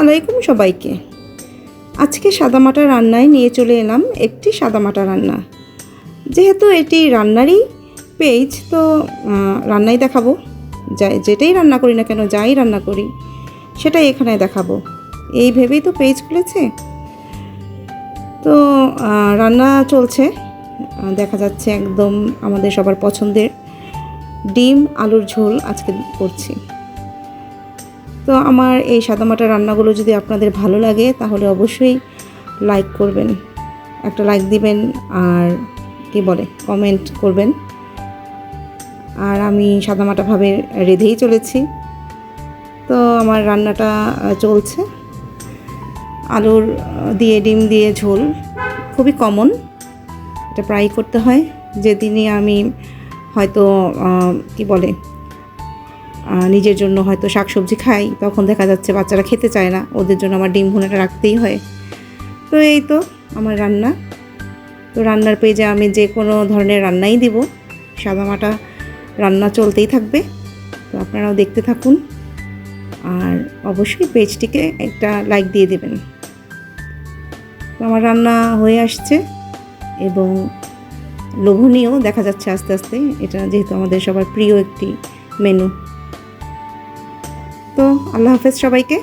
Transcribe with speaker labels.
Speaker 1: আলাইকুম সবাইকে। আজকে সাদামাটা রান্নায় নিয়ে চলে এলাম একটি সাদামাটা রান্না। যেহেতু এটি রান্নারই পেজ, তো রান্নাই দেখাবো। যেটাই রান্না করি না কেন, যাই রান্না করি সেটাই এখানে দেখাবো, এই ভেবেই তো পেজ খুলেছে। তো রান্না চলছে, দেখা যাচ্ছে একদম আমাদের সবার পছন্দের ডিম আলুর ঝোল আজকে করছি। তো আমার এই সাদামাটা রান্নাগুলো যদি আপনাদের ভালো লাগে তাহলে অবশ্যই লাইক করবেন, একটা লাইক দিবেন, আর কমেন্ট করবেন। আর আমি সাদামাটাভাবে রেঁধেই চলেছি। তো আমার রান্নাটা চলছে আলুর দিয়ে ডিম দিয়ে ঝোল, খুবই কমন, এটা প্রায় করতে হয়। যেদিনই আমি হয়তো নিজের জন্য হয়তো শাকসবজি খাই, তখন দেখা যাচ্ছে বাচ্চারা খেতে চায় না, ওদের জন্য আমার ডিম ভুনাটা রাখতেই হয়। তো এই তো আমার রান্না। তো রান্নার পেজে আমি যে কোনো ধরনের রান্নাই দিব, সাদামাটা রান্না চলতেই থাকবে। তো আপনারাও দেখতে থাকুন, আর অবশ্যই পেজটিকে একটা লাইক দিয়ে দেবেন। তো আমার রান্না হয়ে আসছে এবং লোভনীয় দেখা যাচ্ছে আস্তে আস্তে, এটা যেহেতু আমাদের সবার প্রিয় একটি মেনু। তো আল্লাহ হাফেজ সবাইকে।